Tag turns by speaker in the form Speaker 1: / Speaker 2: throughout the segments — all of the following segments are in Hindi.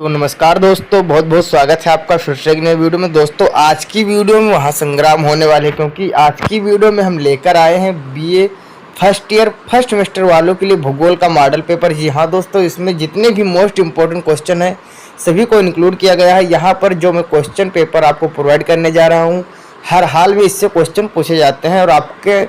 Speaker 1: तो नमस्कार दोस्तों, बहुत बहुत स्वागत है आपका फिर से एक नए वीडियो में। दोस्तों आज की वीडियो में महासंग्राम होने वाले हैं, क्योंकि आज की वीडियो में हम लेकर आए हैं BA first year first semester वालों के लिए भूगोल का मॉडल पेपर। जी हाँ दोस्तों, इसमें जितने भी मोस्ट इंपॉर्टेंट क्वेश्चन हैं सभी को इंक्लूड किया गया है। यहाँ पर जो मैं क्वेश्चन पेपर आपको प्रोवाइड करने जा रहा हूँ, हर हाल में इससे क्वेश्चन पूछे जाते हैं और आपके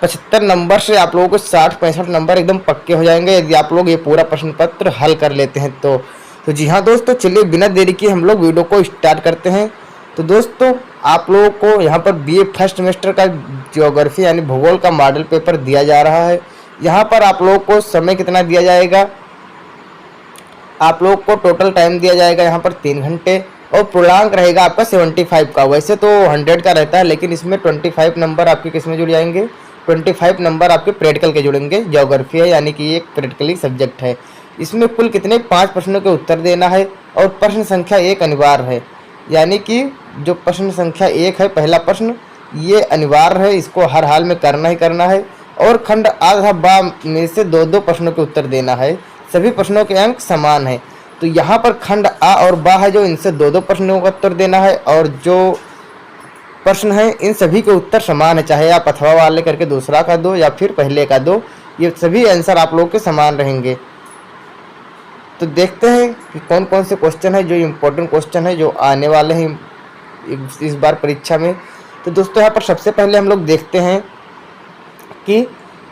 Speaker 1: 75 नंबर से आप लोगों को 60-65 नंबर एकदम पक्के हो जाएंगे यदि आप लोग ये पूरा प्रश्न पत्र हल कर लेते हैं तो जी हाँ दोस्तों, चलिए बिना देरी किए हम लोग वीडियो को स्टार्ट करते हैं। तो दोस्तों आप लोगों को यहाँ पर बीए फर्स्ट सेमेस्टर का ज्योग्राफी यानी भूगोल का मॉडल पेपर दिया जा रहा है। यहाँ पर आप लोगों को समय कितना दिया जाएगा, आप लोग को टोटल टाइम दिया जाएगा यहाँ पर 3 घंटे और पूर्णांक रहेगा आपका 75 का। वैसे तो 100 का रहता है, लेकिन इसमें 25 नंबर आपके किस में जुड़ जाएंगे, 25 नंबर आपके प्रैक्टिकल के जुड़ेंगे। ज्योग्राफी है यानी कि ये एक प्रैक्टिकली सब्जेक्ट है। इसमें कुल कितने 5 प्रश्नों के उत्तर देना है और प्रश्न संख्या 1 अनिवार्य है। यानी कि जो प्रश्न संख्या 1 है, पहला प्रश्न, ये अनिवार्य है, इसको हर हाल में करना ही करना है। और खंड आ तथा बा में से 2-2 प्रश्नों के उत्तर देना है। सभी प्रश्नों के अंक समान है। तो यहाँ पर खंड आ और बा है जो, इनसे 2-2 प्रश्नों का उत्तर देना है और जो प्रश्न है इन सभी के उत्तर समान है, चाहे आप अथवा वाले करके दूसरा का दो या फिर पहले का दो, ये सभी आंसर आप लोग के समान रहेंगे। तो देखते हैं कि कौन कौन से क्वेश्चन है जो इम्पोर्टेंट क्वेश्चन है जो आने वाले हैं इस बार परीक्षा में। तो दोस्तों यहाँ पर सबसे पहले हम लोग देखते हैं कि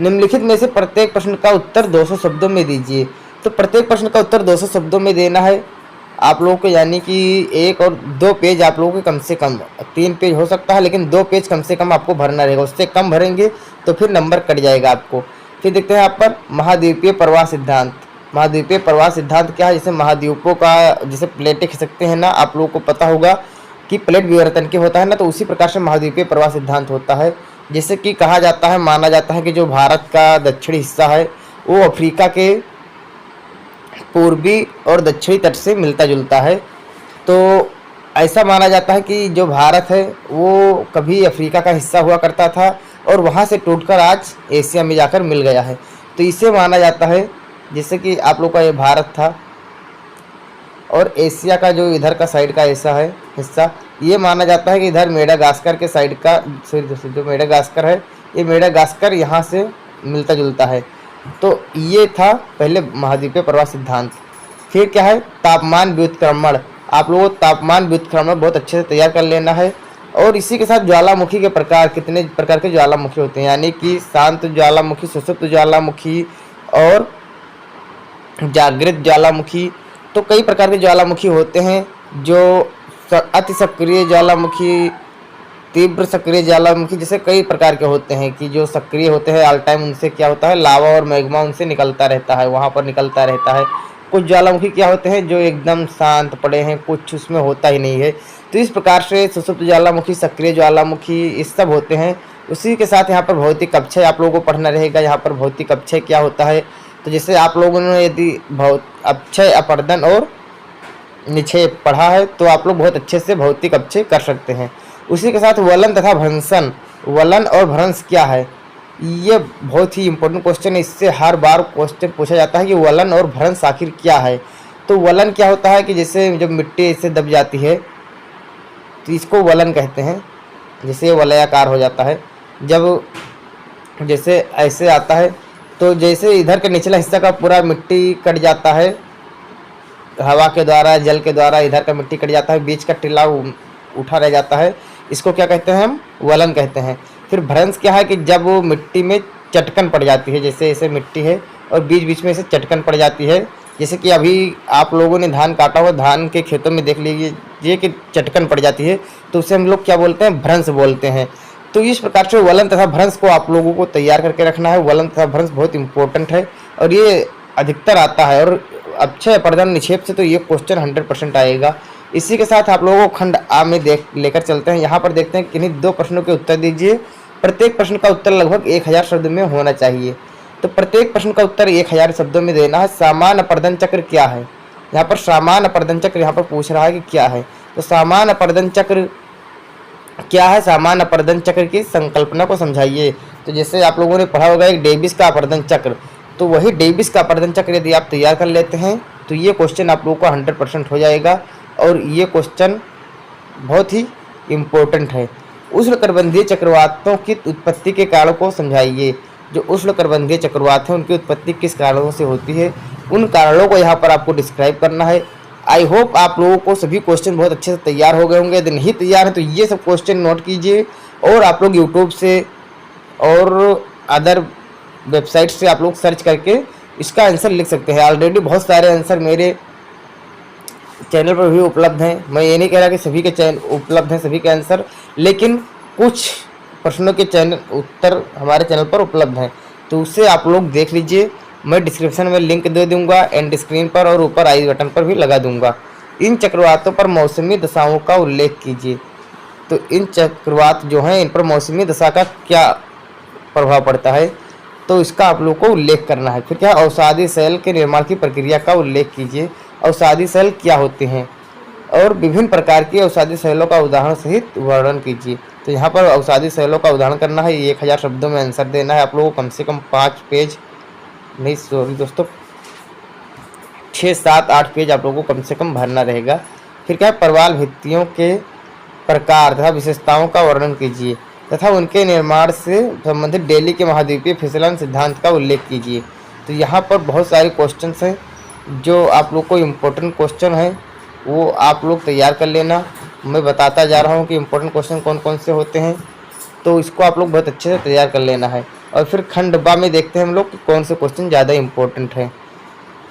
Speaker 1: निम्नलिखित में से प्रत्येक प्रश्न का उत्तर 200 शब्दों में दीजिए। तो प्रत्येक प्रश्न का उत्तर 200 शब्दों में देना है आप लोगों को, यानी कि 1 और 2 पेज आप लोगों के कम से कम, 3 पेज हो सकता है लेकिन 2 पेज कम से कम आपको भरना रहेगा। उससे कम भरेंगे तो फिर नंबर कट जाएगा आपको। फिर देखते हैं यहाँ पर महाद्वीपीय प्रवाह सिद्धांत। महाद्वीपीय प्रवाह सिद्धांत क्या है, जैसे महाद्वीपों का, जैसे प्लेटें खिसकते हैं ना, आप लोगों को पता होगा कि प्लेट विवर्तन के होता है ना, तो उसी प्रकार से महाद्वीपीय प्रवाह सिद्धांत होता है। जैसे कि कहा जाता है, माना जाता है कि जो भारत का दक्षिणी हिस्सा है वो अफ्रीका के पूर्वी और दक्षिणी तट से मिलता जुलता है। तो ऐसा माना जाता है कि जो भारत है वो कभी अफ्रीका का हिस्सा हुआ करता था और वहाँ से टूटकर आज एशिया में जाकर मिल गया है। तो इसे माना जाता है, जैसे कि आप लोग का ये भारत था और एशिया का जो इधर का साइड का ऐसा है हिस्सा, ये माना जाता है कि इधर मेडागास्कर के साइड का, जो मेडागास्कर है, ये मेडागास्कर यहाँ से मिलता जुलता है। तो ये था पहले महाद्वीपीय प्रवाह सिद्धांत। फिर क्या है, तापमान व्युत्क्रमण। आप लोगों को तापमान व्युत्क्रमण बहुत अच्छे से तैयार कर लेना है। और इसी के साथ ज्वालामुखी के प्रकार, कितने प्रकार के ज्वालामुखी होते हैं, यानी कि शांत ज्वालामुखी, सुषुप्त ज्वालामुखी और जागृत ज्वालामुखी। तो कई प्रकार के ज्वालामुखी होते हैं, जो अति सक्रिय ज्वालामुखी, तीव्र सक्रिय ज्वालामुखी, जैसे कई प्रकार के होते हैं कि जो सक्रिय होते हैं ऑल टाइम, उनसे क्या होता है, लावा और मैग्मा उनसे निकलता रहता है, वहाँ पर निकलता रहता है। कुछ ज्वालामुखी क्या होते हैं जो एकदम शांत पड़े हैं, कुछ उसमें होता ही नहीं है। तो इस प्रकार से सुषुप्त ज्वालामुखी, सक्रिय ज्वालामुखी, इस सब होते हैं। उसी के साथ यहाँ पर भौतिक अपक्षय आप लोगों को पढ़ना रहेगा। यहाँ पर भौतिक अपक्षय क्या होता है, तो जैसे आप लोगों ने यदि अपक्षय, अपर्दन और निक्षेप पढ़ा है तो आप लोग बहुत अच्छे से भौतिक अपक्षय कर सकते हैं। उसी के साथ वलन तथा भ्रंशन। वलन और भ्रंश क्या है, ये बहुत ही इंपॉर्टेंट क्वेश्चन है। इससे हर बार क्वेश्चन पूछा जाता है कि वलन और भ्रंश आखिर क्या है। तो वलन क्या होता है कि जैसे जब मिट्टी इससे दब जाती है तो इसको वलन कहते हैं। जैसे ये वलयाकार हो जाता है, जब जैसे ऐसे आता है तो जैसे इधर के निचला हिस्सा का पूरा मिट्टी कट जाता है हवा के द्वारा, जल के द्वारा, इधर का मिट्टी कट जाता है, बीच का टिल्ला उठा रह जाता है, इसको क्या कहते हैं, हम वलन कहते हैं। फिर भ्रंश क्या है कि जब वो मिट्टी में चटकन पड़ जाती है, जैसे ऐसे मिट्टी है और बीच बीच में से चटकन पड़ जाती है, जैसे कि अभी आप लोगों ने धान काटा हुआ, धान के खेतों में देख लीजिए कि चटकन पड़ जाती है, तो उसे हम लोग क्या बोलते हैं, भ्रंश बोलते हैं। तो इस प्रकार से वलन तथा भ्रंश को आप लोगों को तैयार करके रखना है। वलन तथा भ्रंश बहुत इंपॉर्टेंट है और ये अधिकतर आता है, और अपक्षय, अपर्दन, निक्षेप से तो ये क्वेश्चन 100% आएगा। इसी के साथ आप लोगों को खंड आ में लेकर चलते हैं। यहाँ पर देखते हैं किन्हीं 2 प्रश्नों के उत्तर दीजिए। प्रत्येक प्रश्न का उत्तर लगभग 1000 शब्द में होना चाहिए। तो प्रत्येक प्रश्न का उत्तर 1000 शब्दों में देना है। सामान्य अपर्दन चक्र क्या है, यहाँ पर सामान्य अपर्दन चक्र यहाँ पर पूछ रहा है कि क्या है। तो सामान्य अपर्दन चक्र क्या है, सामान्य अपर्दन चक्र की संकल्पना को समझाइए। तो जैसे आप लोगों ने पढ़ा होगा एक डेविस का अपर्दन चक्र, तो वही डेविस का अपर्दन चक्र यदि आप तैयार कर लेते हैं तो ये क्वेश्चन आप लोगों का 100% हो जाएगा। और ये क्वेश्चन बहुत ही इम्पोर्टेंट है। उष्णकटिबंधीय चक्रवातों की उत्पत्ति के कारणों को समझाइए। जो उष्णकटिबंधीय चक्रवात हैं उनकी उत्पत्ति किस कारणों से होती है, उन कारणों को यहाँ पर आपको डिस्क्राइब करना है। आई होप आप लोगों को सभी क्वेश्चन बहुत अच्छे से तैयार हो गए होंगे। यदि नहीं तैयार है तो ये सब क्वेश्चन नोट कीजिए और आप लोग यूट्यूब से और अदर वेबसाइट से आप लोग सर्च करके इसका आंसर लिख सकते हैं। ऑलरेडी बहुत सारे आंसर मेरे चैनल पर भी उपलब्ध हैं। मैं ये नहीं कह रहा कि सभी के चैनल उपलब्ध हैं सभी के आंसर, लेकिन कुछ प्रश्नों के चैनल उत्तर हमारे चैनल पर उपलब्ध हैं, तो उससे आप लोग देख लीजिए। मैं डिस्क्रिप्शन में लिंक दे दूंगा, एंड स्क्रीन पर और ऊपर आई बटन पर भी लगा दूंगा। इन चक्रवातों पर मौसमी दशाओं का उल्लेख कीजिए। तो इन चक्रवात जो हैं इन पर मौसमी दशा का क्या प्रभाव पड़ता है, तो इसका आप लोग को उल्लेख करना है। फिर क्या, अवसादी सेल के निर्माण की प्रक्रिया का उल्लेख कीजिए। अवसादी सेल क्या होते हैं और विभिन्न प्रकार की अवसादी सेलों का उदाहरण सहित वर्णन कीजिए। तो यहाँ पर अवसादी सेलों का उदाहरण करना है, 1000 शब्दों में आंसर देना है आप लोगों को। कम से कम 5 पेज नहीं, सॉरी दोस्तों, 6, 7, 8 पेज आप लोगों को कम से कम भरना रहेगा। फिर क्या है, प्रवाल भित्तियों के प्रकार तथा विशेषताओं का वर्णन कीजिए तथा उनके निर्माण से संबंधित डेली के महाद्वीपीय फिसलन सिद्धांत का उल्लेख कीजिए। तो यहाँ पर बहुत सारे क्वेश्चंस हैं जो आप लोग को इम्पोर्टेंट क्वेश्चन है वो आप लोग तैयार कर लेना। मैं बताता जा रहा हूँ कि इम्पोर्टेंट क्वेश्चन कौन कौन से होते हैं, तो इसको आप लोग बहुत अच्छे से तैयार कर लेना है। और फिर खंड बा में देखते हैं हम लोग कि कौन से क्वेश्चन ज़्यादा इम्पोर्टेंट है।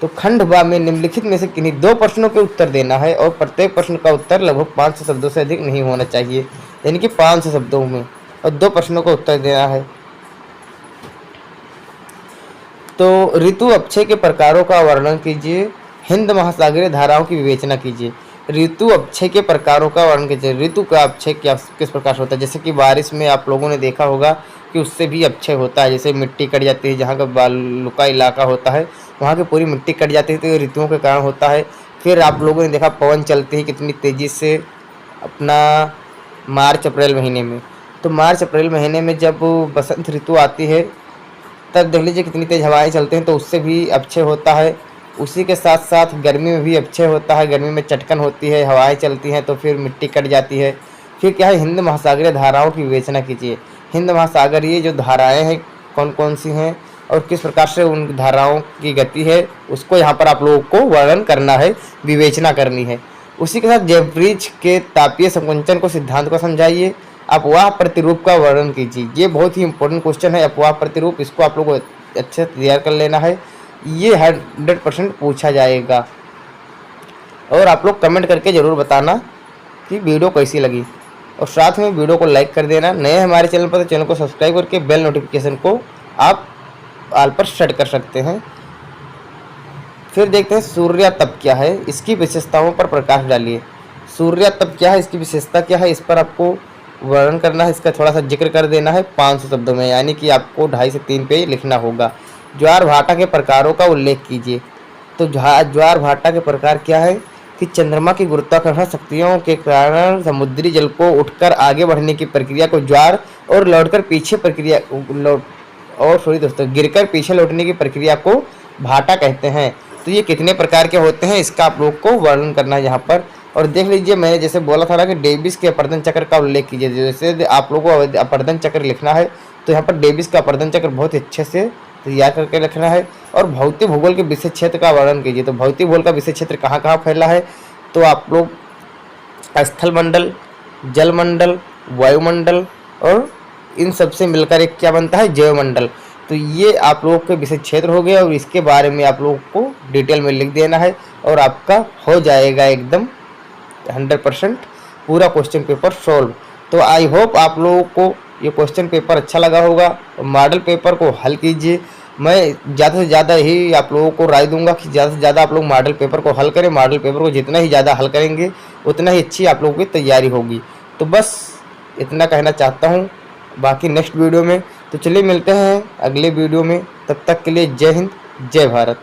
Speaker 1: तो खंड बा में निम्नलिखित में से किन्हीं 2 प्रश्नों के उत्तर देना है और प्रत्येक प्रश्न का उत्तर लगभग 500 शब्दों से अधिक नहीं होना चाहिए, यानी कि 500 शब्दों में, और 2 प्रश्नों का उत्तर देना है। तो ऋतु अपक्षय के प्रकारों का वर्णन कीजिए। हिंद महासागरीय धाराओं की विवेचना कीजिए। ऋतु अपक्षय के प्रकारों का वर्णन कीजिए। ऋतु का अपक्षय क्या किस प्रकार से होता है, जैसे कि बारिश में आप लोगों ने देखा होगा कि उससे भी अपक्षय होता है। जैसे मिट्टी कट जाती है, जहाँ का बालुका इलाका होता है वहाँ की पूरी मिट्टी कट जाती है, तो ये ऋतुओं के कारण होता है। फिर आप लोगों ने देखा पवन चलती है कितनी तेज़ी से अपना मार्च अप्रैल महीने में। तो मार्च अप्रैल महीने में जब बसंत ऋतु आती है तब देख लीजिए कितनी तेज़ हवाएं चलती हैं, तो उससे भी अपक्षय होता है। उसी के साथ साथ गर्मी में भी अपक्षय होता है। गर्मी में चटकन होती है, हवाएं चलती हैं, तो फिर मिट्टी कट जाती है। फिर क्या है, हिंद महासागरीय धाराओं की विवेचना कीजिए। हिंद महासागरीय जो धाराएं हैं कौन कौन सी हैं और किस प्रकार से उन धाराओं की गति है, उसको यहाँ पर आप लोगों को वर्णन करना है, विवेचना करनी है। उसी के साथ जैवब्रिज के तापीय संकुचन को सिद्धांत को समझाइए। अपवाह प्रतिरूप का वर्णन कीजिए। ये बहुत ही इंपॉर्टेंट क्वेश्चन है, अपवाह प्रतिरूप, इसको आप लोगों को अच्छे से तैयार कर लेना है। ये 100% पूछा जाएगा। और आप लोग कमेंट करके ज़रूर बताना कि वीडियो कैसी लगी, और साथ में वीडियो को लाइक कर देना। नए हमारे चैनल पर तो चैनल को सब्सक्राइब करके बेल नोटिफिकेशन को आप ऑल पर सेट कर सकते हैं। फिर देखते हैं सूर्य तप क्या है, इसकी विशेषताओं पर प्रकाश डालिए। सूर्य तप क्या है, इसकी विशेषता क्या है, इस पर आपको वर्णन करना है। इसका थोड़ा सा जिक्र कर देना है 500 शब्दों में, यानी कि आपको 2.5 से 3 पेज लिखना होगा। ज्वार भाटा के प्रकारों का उल्लेख कीजिए। तो ज्वार भाटा के प्रकार क्या है कि चंद्रमा की गुरुत्वाकर्षण शक्तियों के कारण समुद्री जल को उठकर आगे बढ़ने की प्रक्रिया को ज्वार और लौटकर पीछे प्रक्रिया गिरकर पीछे लौटने की प्रक्रिया को भाटा कहते हैं। तो ये कितने प्रकार के होते हैं इसका आप लोग को वर्णन करना है यहाँ पर। और देख लीजिए मैंने जैसे बोला था ना कि डेविस के अपरदन चक्र का उल्लेख कीजिए। जैसे आप लोगों को अपरदन चक्र लिखना है तो यहाँ पर डेविस का अपरदन चक्र बहुत अच्छे से तैयार करके रखना है। और भौतिक भूगोल के विषय क्षेत्र का वर्णन कीजिए। तो भौतिक भूगोल का विषय क्षेत्र कहाँ कहाँ फैला है, तो आप लोग स्थल मंडल, जल मंडल, वायुमंडल और इन सब से मिलकर एक क्या बनता है, जैवमंडल। तो ये आप लोगों के विषय क्षेत्र हो गया और इसके बारे में आप लोगों को डिटेल में लिख देना है और आपका हो जाएगा एकदम 100% पूरा क्वेश्चन पेपर सोल्व। तो आई होप आप लोगों को ये क्वेश्चन पेपर अच्छा लगा होगा। मॉडल पेपर को हल कीजिए। मैं ज़्यादा से ज़्यादा ही आप लोगों को राय दूंगा कि ज़्यादा से ज़्यादा आप लोग मॉडल पेपर को हल करें। मॉडल पेपर को जितना ही ज़्यादा हल करेंगे उतना ही अच्छी आप लोगों की तैयारी होगी। तो बस इतना कहना चाहता हूँ, बाकी नेक्स्ट वीडियो में। तो चलिए मिलते हैं अगले वीडियो में, तब तक के लिए जय हिंद, जय भारत।